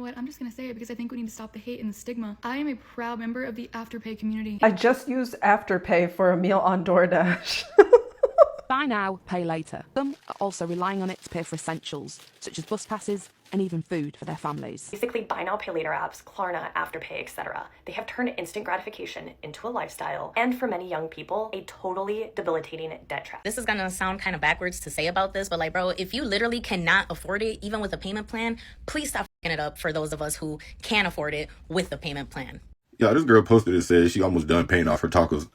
what? I'm just gonna say it because I think we need to stop the hate and the stigma. I am a proud member of the Afterpay community. I just used Afterpay for a meal on DoorDash. Buy now, pay later. Some are also relying on it to pay for essentials, such as bus passes and even food for their families. Basically, buy now, pay later apps, Klarna, Afterpay, etc. They have turned instant gratification into a lifestyle, and for many young people, a totally debilitating debt trap. This is gonna sound kind of backwards to say about this, but like, bro, if you literally cannot afford it, even with a payment plan, please stop f***ing it up for those of us who can afford it with a payment plan. Yeah, this girl posted and said she almost done paying off her tacos.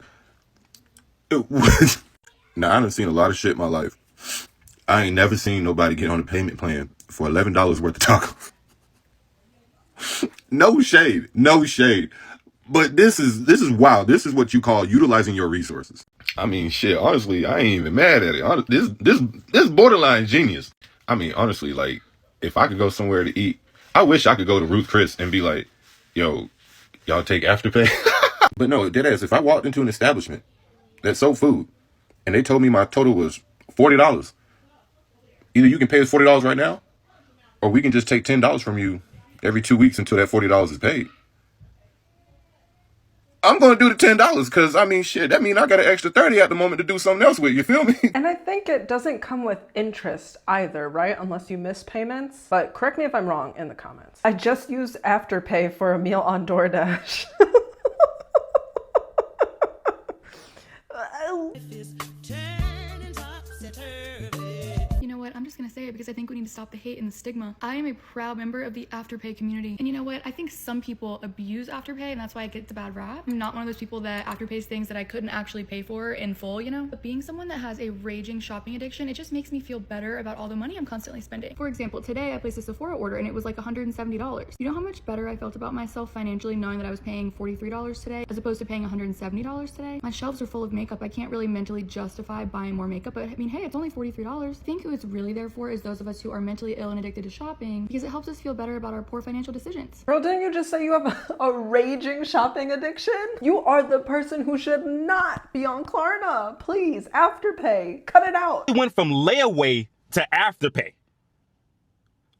Now, I done seen a lot of shit in my life. I ain't never seen nobody get on a payment plan for $11 worth of tacos. No shade. No shade. But this is wild. This is what you call utilizing your resources. I mean, shit, honestly, I ain't even mad at it. This borderline genius. I mean, honestly, like, if I could go somewhere to eat, I wish I could go to Ruth Chris and be like, yo, y'all take Afterpay? But no, deadass, if I walked into an establishment that sold food, and they told me my total was $40. Either you can pay us $40 right now, or we can just take $10 from you every 2 weeks until that $40 is paid. I'm going to do the $10 because, I mean, shit, that means I got an extra 30 at the moment to do something else with, you feel me? And I think it doesn't come with interest either, right? Unless you miss payments. But correct me if I'm wrong in the comments. I just used Afterpay for a meal on DoorDash. You know what? I'm just gonna say it because I think we need to stop the hate and the stigma. I am a proud member of the Afterpay community. And you know what? I think some people abuse Afterpay and that's why it gets a bad rap. I'm not one of those people that Afterpays things that I couldn't actually pay for in full, you know? But being someone that has a raging shopping addiction, it just makes me feel better about all the money I'm constantly spending. For example, today I placed a Sephora order and it was like $170. You know how much better I felt about myself financially knowing that I was paying $43 today as opposed to paying $170 today? My shelves are full of makeup. I can't really mentally justify buying more makeup, but I mean, hey, it's only $43. I think who it's really there for is those of us who are mentally ill and addicted to shopping because it helps us feel better about our poor financial decisions. Girl, didn't you just say you have a raging shopping addiction? You are the person who should not be on Klarna. Please, Afterpay, cut it out. We went from layaway to Afterpay.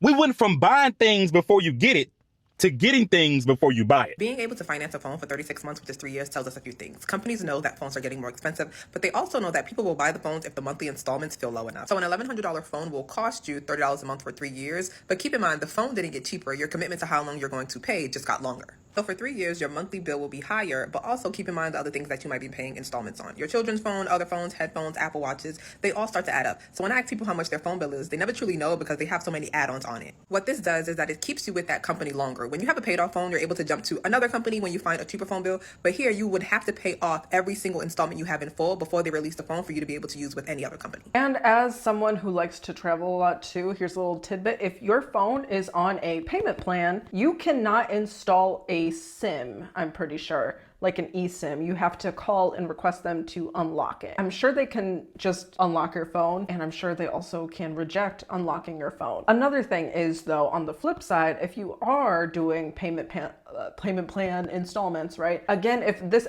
We went from buying things before you get it to getting things before you buy it. Being able to finance a phone for 36 months, which is 3 years, tells us a few things. Companies know that phones are getting more expensive, but they also know that people will buy the phones if the monthly installments feel low enough. So an $1,100 phone will cost you $30 a month for 3 years, but keep in mind, the phone didn't get cheaper. Your commitment to how long you're going to pay just got longer. So for 3 years, your monthly bill will be higher, but also keep in mind the other things that you might be paying installments on. Your children's phone, other phones, headphones, Apple Watches, they all start to add up. So when I ask people how much their phone bill is, they never truly know because they have so many add-ons on it. What this does is that it keeps you with that company longer. When you have a paid-off phone, you're able to jump to another company when you find a cheaper phone bill, but here you would have to pay off every single installment you have in full before they release the phone for you to be able to use with any other company. And as someone who likes to travel a lot too, here's a little tidbit. If your phone is on a payment plan, you cannot install a SIM, I'm pretty sure. Like an eSIM, you have to call and request them to unlock it. I'm sure they can just unlock your phone, and I'm sure they also can reject unlocking your phone. Another thing is though, on the flip side, if you are doing payment plan installments, right? Again,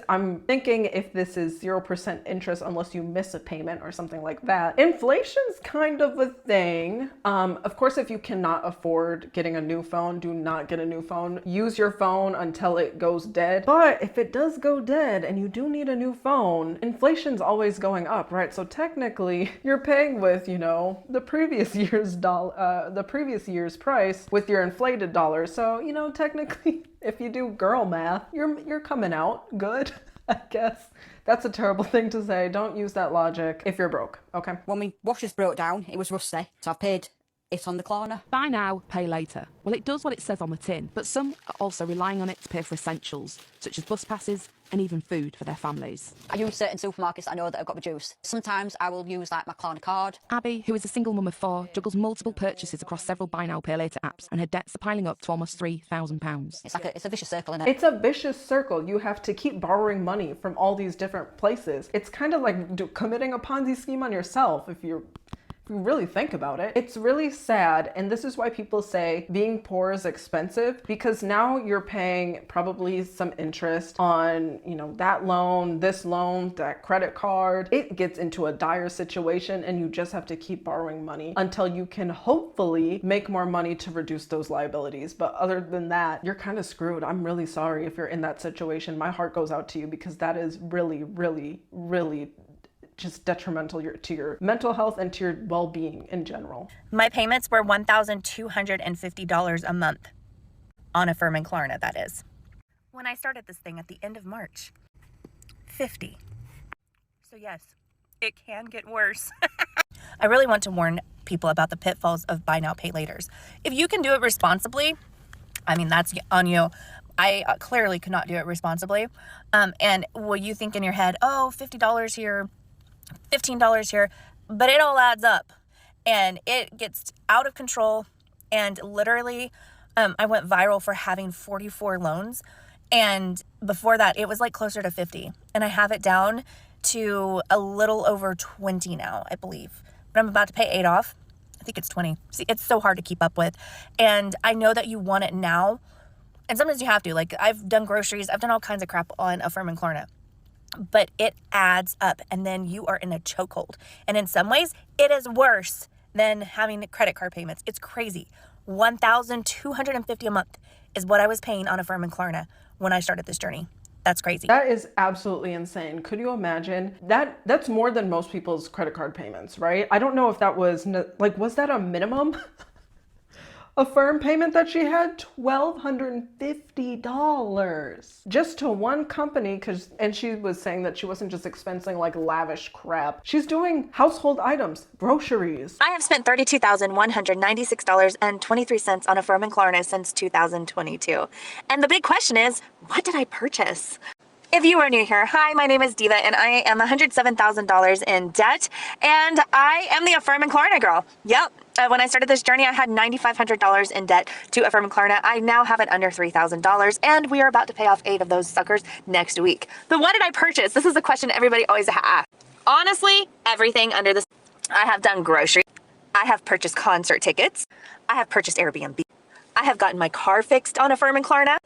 I'm thinking if this is 0% interest unless you miss a payment or something like that, inflation's kind of a thing. Of course, if you cannot afford getting a new phone, do not get a new phone. Use your phone until it goes dead. But if it does go dead and you do need a new phone, inflation's always going up, right? So technically you're paying with, you know, the previous year's price with your inflated dollars. So, you know, technically if you do girl math, you're coming out good, I guess. That's a terrible thing to say. Don't use that logic if you're broke, okay? When my washers broke down, it was rusty, so I've paid it on the Klarna. Buy now, pay later. Well, it does what it says on the tin, but some are also relying on it to pay for essentials, such as bus passes and even food for their families. I use certain supermarkets that I know that have got reduced. Sometimes I will use like my Klarna card. Abby, who is a single mum of 4, juggles multiple purchases across several buy now, pay later apps, and her debts are piling up to almost £3,000. It's a vicious circle, isn't it? It's a vicious circle. You have to keep borrowing money from all these different places. It's kind of like committing a Ponzi scheme on yourself if you're you really think about it. It's really sad. And this is why people say being poor is expensive, because now you're paying probably some interest on, you know, that loan, this loan, that credit card. It gets into a dire situation and you just have to keep borrowing money until you can hopefully make more money to reduce those liabilities. But other than that, you're kind of screwed. I'm really sorry if you're in that situation. My heart goes out to you, because that is really, really, really just detrimental to your mental health and to your well-being in general. My payments were $1,250 a month on Affirm and Klarna, that is. When I started this thing at the end of March, 50. So yes, it can get worse. I really want to warn people about the pitfalls of buy now, pay laters. If you can do it responsibly, I mean, that's on you. I clearly could not do it responsibly. And will you think in your head, oh, $50 here, $15 here, but it all adds up and it gets out of control. And literally, I went viral for having 44 loans. And before that, it was like closer to 50. And I have it down to a little over 20 now, I believe. But I'm about to pay 8 off. I think it's 20. See, it's so hard to keep up with. And I know that you want it now. And sometimes you have to. Like, I've done groceries. I've done all kinds of crap on Affirm and Klarna. But it adds up. And then you are in a chokehold. And in some ways, it is worse than having credit card payments. It's crazy. $1,250 a month is what I was paying on Affirm and Klarna when I started this journey. That's crazy. That is absolutely insane. Could you imagine that? That's more than most people's credit card payments, right? I don't know if that was like, was that a minimum Affirm payment that she had? $1,250 just to one company. And she was saying that she wasn't just expensing like lavish crap. She's doing household items, groceries. I have spent $32,196.23 on Affirm and Klarna since 2022. And the big question is, what did I purchase? If you are new here, hi, my name is Diva and I am $107,000 in debt and I am the Affirm and Klarna girl. Yep. When I started this journey, I had $9,500 in debt to Affirm and Klarna. I now have it under $3,000 and we are about to pay off 8 of those suckers next week. But what did I purchase? This is a question everybody always asks. Honestly, everything under this. I have done groceries. I have purchased concert tickets. I have purchased Airbnb. I have gotten my car fixed on Affirm and Klarna.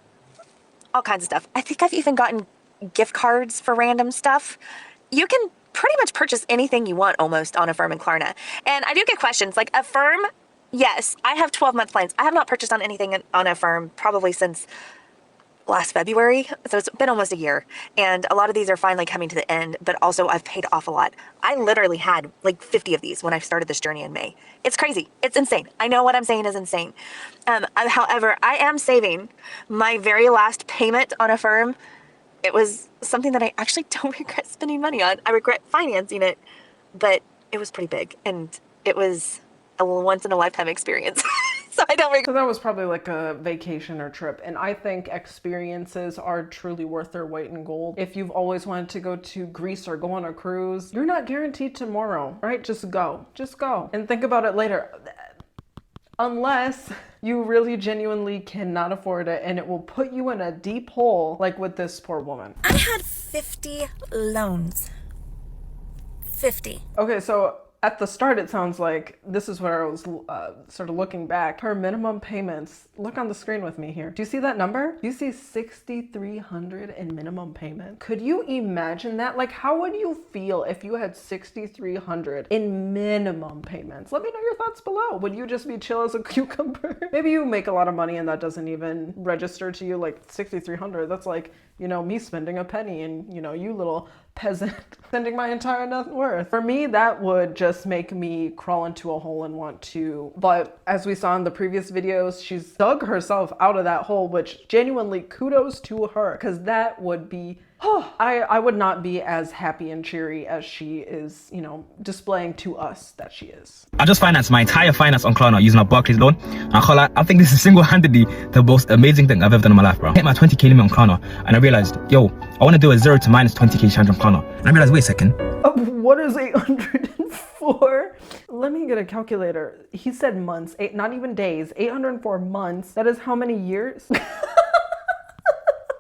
All kinds of stuff. I think I've even gotten gift cards for random stuff. You can pretty much purchase anything you want almost on Affirm and Klarna. And I do get questions like Affirm. Yes, I have 12-month plans. I have not purchased on anything on Affirm probably since last February. So it's been almost a year. And a lot of these are finally coming to the end, but also I've paid off a lot. I literally had like 50 of these when I started this journey in May. It's crazy. It's insane. I know what I'm saying is insane. However, I am saving my very last payment on Affirm. It was something that I actually don't regret spending money on. I regret financing it, but it was pretty big and it was a once in a lifetime experience. So I don't regret. So that was probably like a vacation or trip. And I think experiences are truly worth their weight in gold. If you've always wanted to go to Greece or go on a cruise, you're not guaranteed tomorrow, right? Just go and think about it later. Unless you really genuinely cannot afford it and it will put you in a deep hole like with this poor woman. I had 50 loans. 50. Okay, so at the start, it sounds like this is where I was sort of looking back. Her minimum payments, look on the screen with me here. Do you see that number? You see $6,300 in minimum payment. Could you imagine that? Like, how would you feel if you had $6,300 in minimum payments? Let me know your thoughts below. Would you just be chill as a cucumber? Maybe you make a lot of money and that doesn't even register to you. Like $6,300, that's like, you know, me spending a penny and, you know, you little peasant spending my entire net worth. For me, that would just make me crawl into a hole and want to. But as we saw in the previous videos, she's dug herself out of that hole, which genuinely kudos to her, because that would be, I would not be as happy and cheery as she is, you know, displaying to us that she is. I just financed my entire finance on Klarna using a Barclays loan. And I think this is single-handedly the most amazing thing I've ever done in my life, bro. I hit my 20k limit on Klarna and I realized, yo, I want to do a 0 to minus 20k challenge on Klarna. And I realized, wait a second. What is 804? Let me get a calculator. He said months, not even days, 804 months. That is how many years?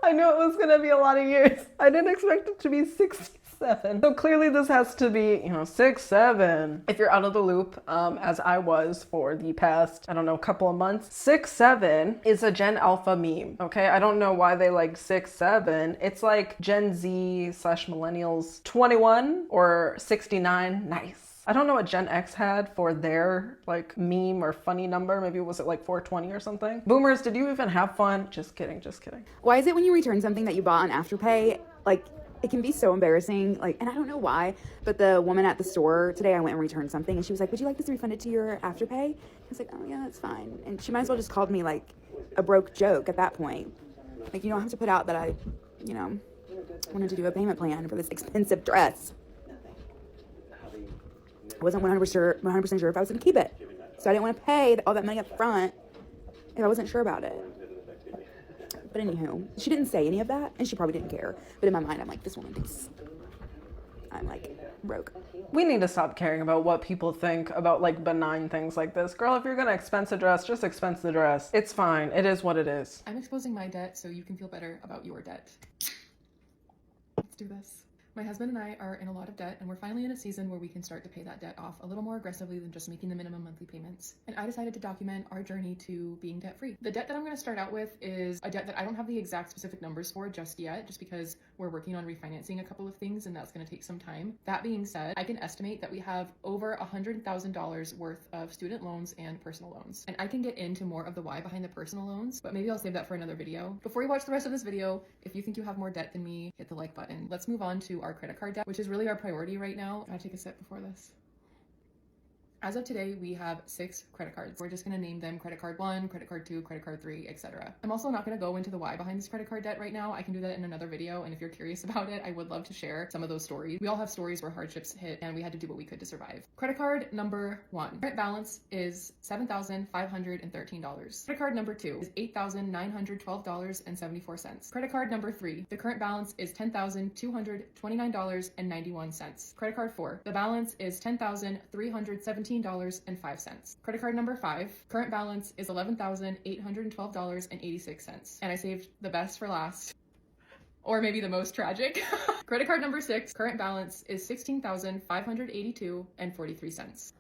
I knew it was gonna be a lot of years. I didn't expect it to be 66 7. So clearly this has to be, 6, 7. If you're out of the loop, as I was for the past, I don't know, couple of months, 6, 7 is a Gen Alpha meme, okay? I don't know why they like 6, 7. It's like Gen Z / millennials 21 or 69. Nice. I don't know what Gen X had for their like meme or funny number. Maybe was it like 420 or something? Boomers, did you even have fun? Just kidding, just kidding. Why is it when you return something that you bought on Afterpay, like it can be so embarrassing, like, and I don't know why, but the woman at the store today, I went and returned something and she was like, would you like this refunded to your Afterpay? I was like, oh yeah, that's fine. And she might as well just called me like a broke joke at that point. Like, you don't have to put out that I, wanted to do a payment plan for this expensive dress. I wasn't 100% sure if I was going to keep it. So I didn't want to pay all that money up front if I wasn't sure about it. But anywho, she didn't say any of that, and she probably didn't care. But in my mind, I'm like, this woman thinks I'm like broke. We need to stop caring about what people think about like benign things like this. Girl, if you're gonna expense a dress, just expense the dress. It's fine. It is what it is. I'm exposing my debt so you can feel better about your debt. Let's do this. My husband and I are in a lot of debt, and we're finally in a season where we can start to pay that debt off a little more aggressively than just making the minimum monthly payments. And I decided to document our journey to being debt-free. The debt that I'm going to start out with is a debt that I don't have the exact specific numbers for just yet, just because we're working on refinancing a couple of things, and that's going to take some time. That being said, I can estimate that we have over $100,000 worth of student loans and personal loans. And I can get into more of the why behind the personal loans, but maybe I'll save that for another video. Before you watch the rest of this video, if you think you have more debt than me, hit the like button. Let's move on to our credit card debt, which is really our priority right now. Can I take a sip before this? As of today, we have 6 credit cards. We're just gonna name them credit card 1, credit card 2, credit card 3, etc. I'm also not gonna go into the why behind this credit card debt right now. I can do that in another video, and if you're curious about it, I would love to share some of those stories. We all have stories where hardships hit and we had to do what we could to survive. Credit card number 1. Current balance is $7,513. Credit card number 2 is $8,912.74. Credit card number 3. The current balance is $10,229.91. Credit card 4. The balance is $10,317.05. Credit card number 5. Current balance is $11,812.86. And I saved the best for last. Or maybe the most tragic. Credit card number 6. Current balance is $16,582.43.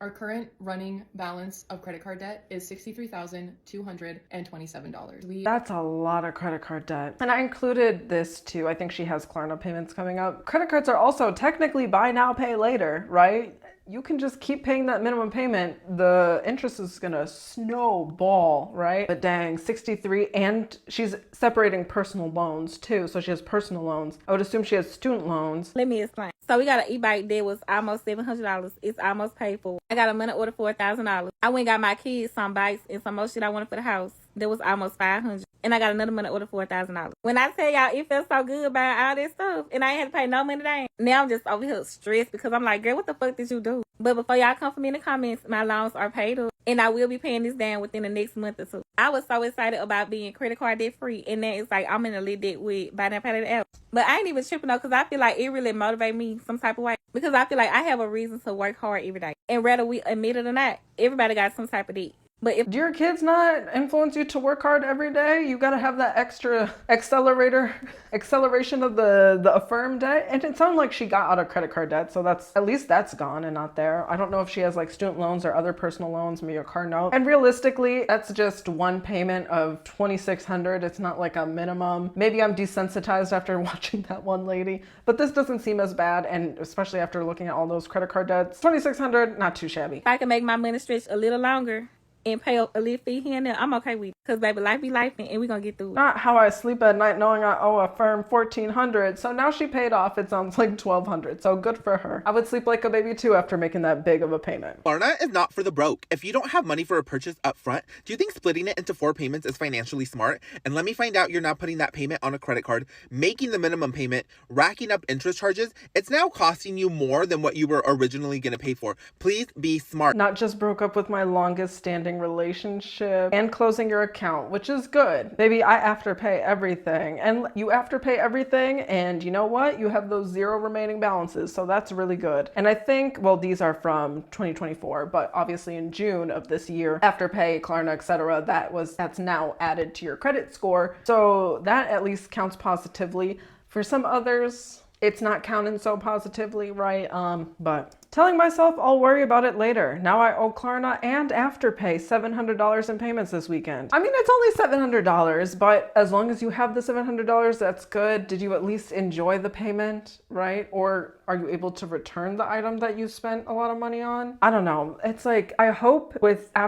Our current running balance of credit card debt is $63,227. That's a lot of credit card debt. And I included this too. I think she has Klarna payments coming up. Credit cards are also technically buy now, pay later, right? You can just keep paying that minimum payment. The interest is gonna snowball, right? But dang, 63, and she's separating personal loans too. So she has personal loans. I would assume she has student loans. Let me explain. So we got an e-bike that was almost $700. It's almost paid for. I got a money order for $1,000. I went and got my kids some bikes and some more shit I wanted for the house. That was almost $500. And I got another money order for $1,000. When I tell y'all, it felt so good buying all this stuff, and I ain't had to pay no money down. Now I'm just over here stressed because I'm like, girl, what the fuck did you do? But before y'all come for me in the comments, my loans are paid up, and I will be paying this down within the next month or two. I was so excited about being credit card debt free, and then it's like I'm in a little debt with buy now, pay later app. But I ain't even tripping though, because I feel like it really motivates me some type of way. Because I feel like I have a reason to work hard every day. And whether we admit it or not, everybody got some type of debt. But if do your kids not influence you to work hard every day? You gotta have that extra acceleration of the Affirm debt. And it sounded like she got out of credit card debt, so that's at least that's gone and not there. I don't know if she has like student loans or other personal loans, maybe a car note. And realistically, that's just one payment of $2,600. It's not like a minimum. Maybe I'm desensitized after watching that one lady, but this doesn't seem as bad, and especially after looking at all those credit card debts. $2,600, not too shabby. If I can make my money stretch a little longer and pay a little fee here and there, I'm okay with it. Because, baby, life be life, and we gonna get through it. Not how I sleep at night knowing I owe Affirm $1,400. So now she paid off, it sounds like $1,200. So good for her. I would sleep like a baby too after making that big of a payment. Klarna is not for the broke. If you don't have money for a purchase up front, do you think splitting it into 4 payments is financially smart? And let me find out you're now putting that payment on a credit card, making the minimum payment, racking up interest charges. It's now costing you more than what you were originally going to pay for. Please be smart. Not just broke up with my longest standing relationship and closing your account, which is good. Baby, I Afterpay everything, and you Afterpay everything, and you know what? You have those 0 remaining balances, so that's really good. And I think, well, these are from 2024, but obviously in June of this year, Afterpay, Klarna, etc., that's now added to your credit score, so that at least counts positively. For some others, it's not counting so positively, right? But telling myself I'll worry about it later. Now I owe Klarna and Afterpay $700 in payments this weekend. I mean, it's only $700, but as long as you have the $700, that's good. Did you at least enjoy the payment, right? Or are you able to return the item that you spent a lot of money on? I don't know. It's like, I hope I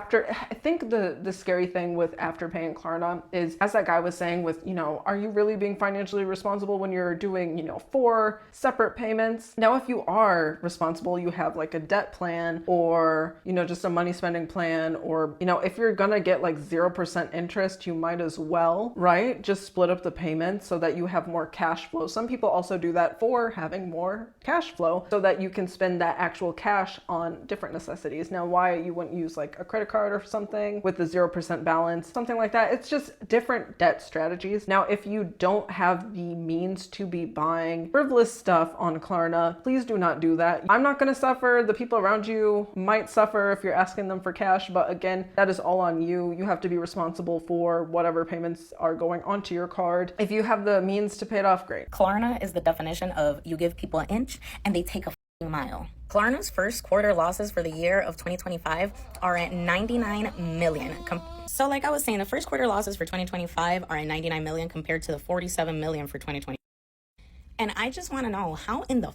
think the scary thing with Afterpay and Klarna is, as that guy was saying with, are you really being financially responsible when you're doing, 4 separate payments? Now, if you are responsible, you have like a debt plan or, just a money spending plan, or, if you're gonna get like 0% interest, you might as well, right? Just split up the payments so that you have more cash flow. Some people also do that for having more cash flow so that you can spend that actual cash on different necessities. Now, why you wouldn't use like a credit card or something with a 0% balance, something like that. It's just different debt strategies. Now, if you don't have the means to be buying frivolous stuff on Klarna, please do not do that. I'm not gonna suffer. The people around you might suffer if you're asking them for cash, but again, that is all on you. You have to be responsible for whatever payments are going onto your card. If you have the means to pay it off, great. Klarna is the definition of you give people an inch and they take a mile. Klarna's first quarter losses for the year of 2025 are at 99 million. So like I was saying, the first quarter losses for 2025 are at 99 million compared to the 47 million for 2020. And I just want to know, how in the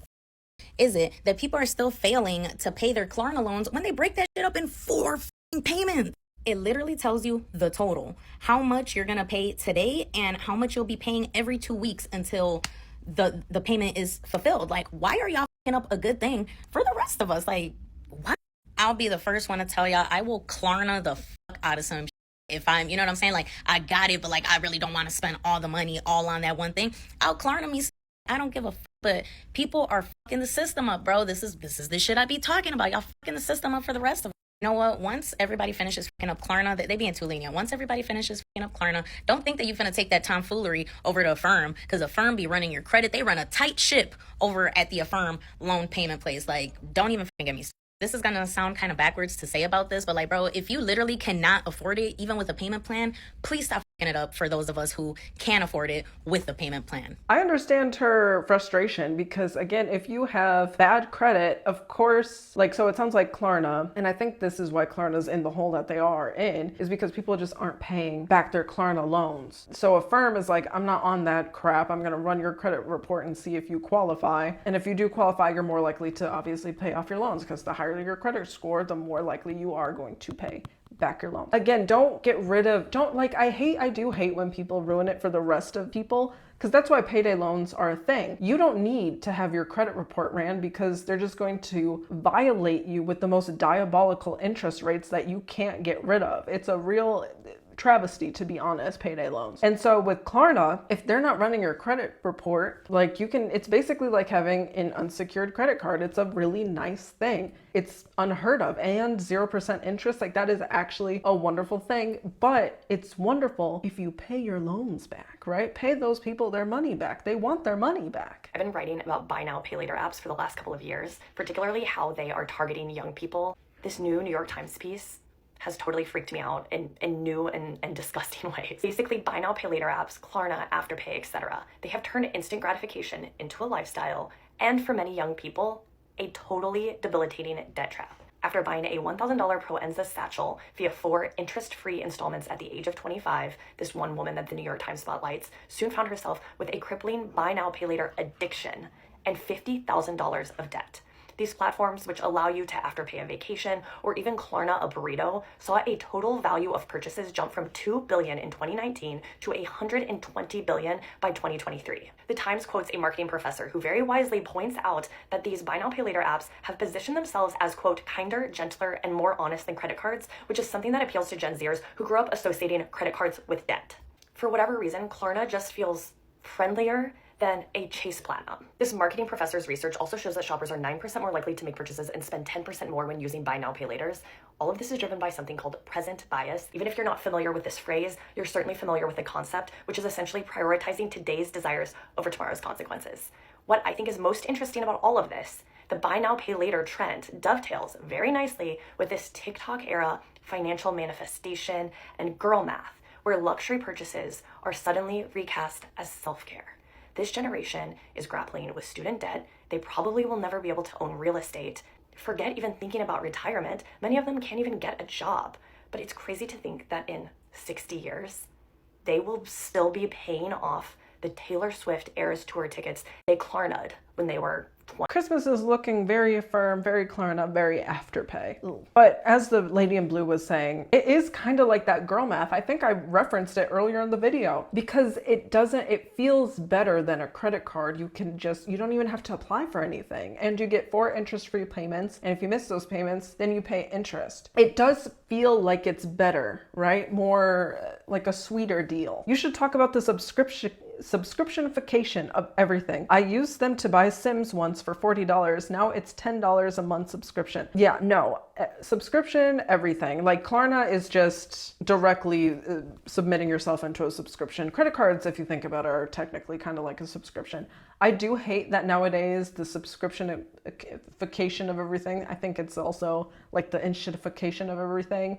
is it that people are still failing to pay their Klarna loans when they break that shit up in 4 payments? It literally tells you the total, how much you're going to pay today and how much you'll be paying every 2 weeks until the payment is fulfilled. Like, why are y'all fucking up a good thing for the rest of us? Like, what? I'll be the first one to tell y'all, I will Klarna the fuck out of some shit. If I'm, you know what I'm saying? Like, I got it, but like, I really don't want to spend all the money all on that one thing. I'll Klarna me. I don't give a fuck. But people are fucking the system up, bro. This is the shit I be talking about. Y'all fucking the system up for the rest of us. You know what? Once everybody finishes fucking up Klarna, they being too lenient. Once everybody finishes fucking up Klarna, don't think that you're finna take that tomfoolery over to Affirm, because Affirm be running your credit. They run a tight ship over at the Affirm loan payment place. Like, don't even fucking get me started. This is gonna sound kind of backwards to say about this, but like, bro, if you literally cannot afford it, even with a payment plan, please stop fucking it up for those of us who can afford it with a payment plan. I understand her frustration because, again, if you have bad credit, of course, like, so it sounds like Klarna, and I think this is why Klarna's in the hole that they are in, is because people just aren't paying back their Klarna loans. So Affirm is like, I'm not on that crap. I'm gonna run your credit report and see if you qualify. And if you do qualify, you're more likely to obviously pay off your loans, because the higher your credit score, the more likely you are going to pay back your loan. Again, don't get rid of, I do hate when people ruin it for the rest of people, because that's why payday loans are a thing. You don't need to have your credit report ran, because they're just going to violate you with the most diabolical interest rates that you can't get rid of. It's a real travesty, to be honest, payday loans. And so with Klarna, if they're not running your credit report, like, it's basically like having an unsecured credit card. It's a really nice thing. It's unheard of, and 0% interest, like, that is actually a wonderful thing. But it's wonderful if you pay your loans back, right? Pay those people their money back. They want their money back. I've been writing about buy now, pay later apps for the last couple of years, particularly how they are targeting young people. This new New York Times piece has totally freaked me out in new and disgusting ways. Basically, buy now, pay later apps, Klarna, Afterpay, etc. They have turned instant gratification into a lifestyle, and for many young people, a totally debilitating debt trap. After buying a $1,000 Proenza satchel via 4 interest-free installments at the age of 25, this one woman that the New York Times spotlights soon found herself with a crippling buy now, pay later addiction and $50,000 of debt. These platforms, which allow you to Afterpay a vacation or even Klarna a burrito, saw a total value of purchases jump from $2 billion in 2019 to $120 billion by 2023. The Times quotes a marketing professor who very wisely points out that these buy now, pay later apps have positioned themselves as, quote, kinder, gentler, and more honest than credit cards, which is something that appeals to Gen Zers who grew up associating credit cards with debt. For whatever reason, Klarna just feels friendlier than a Chase Platinum. This marketing professor's research also shows that shoppers are 9% more likely to make purchases and spend 10% more when using buy now, pay laters. All of this is driven by something called present bias. Even if you're not familiar with this phrase, you're certainly familiar with the concept, which is essentially prioritizing today's desires over tomorrow's consequences. What I think is most interesting about all of this, the buy now, pay later trend dovetails very nicely with this TikTok era financial manifestation and girl math, where luxury purchases are suddenly recast as self-care. This generation is grappling with student debt. They probably will never be able to own real estate. Forget even thinking about retirement. Many of them can't even get a job. But it's crazy to think that in 60 years, they will still be paying off the Taylor Swift Eras Tour tickets they Klarna'd when they were 20. Christmas is looking very Affirm, very Klarna, very Afterpay. But as the lady in blue was saying, it is kind of like that girl math. I think I referenced it earlier in the video because it feels better than a credit card. You don't even have to apply for anything and you get 4 interest-free payments. And if you miss those payments, then you pay interest. It does feel like it's better, right? More like a sweeter deal. You should talk about the subscriptionification of everything. I used them to buy Sims once for $40. Now it's $10 a month subscription. Yeah, no, subscription, everything. Like Klarna is just directly submitting yourself into a subscription. Credit cards, if you think about it, are technically kind of like a subscription. I do hate that nowadays the subscriptionification of everything. I think it's also like the inshitification of everything.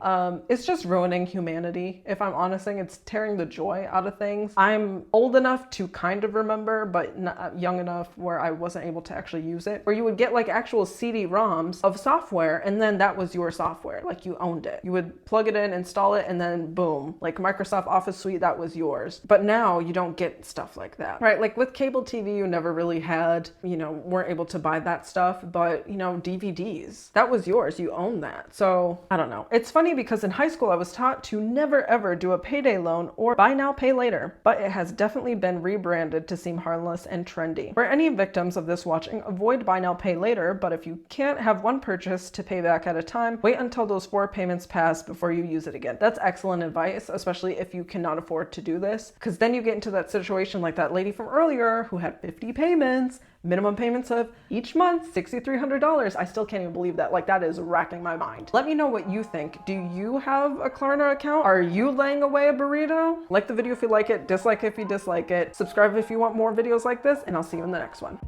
It's just ruining humanity. If I'm honest, it's tearing the joy out of things. I'm old enough to kind of remember, but not young enough where I wasn't able to actually use it. Where you would get like actual CD-ROMs of software, and then that was your software. Like you owned it. You would plug it in, install it, and then boom, like Microsoft Office Suite, that was yours. But now you don't get stuff like that, right? Like with cable TV, you never really had, weren't able to buy that stuff, but DVDs, that was yours. You own that. So I don't know. It's funny because in high school, I was taught to never ever do a payday loan or buy now, pay later, but it has definitely been rebranded to seem harmless and trendy. For any victims of this watching, avoid buy now, pay later, but if you can't have one purchase to pay back at a time, wait until those 4 payments pass before you use it again. That's excellent advice, especially if you cannot afford to do this, because then you get into that situation like that lady from earlier who had 50 payments, minimum payments of each month, $6,300. I still can't even believe that. Like, that is racking my mind. Let me know what you think. Do you have a Klarna account? Are you laying away a burrito? Like the video if you like it, dislike if you dislike it, subscribe if you want more videos like this, and I'll see you in the next one.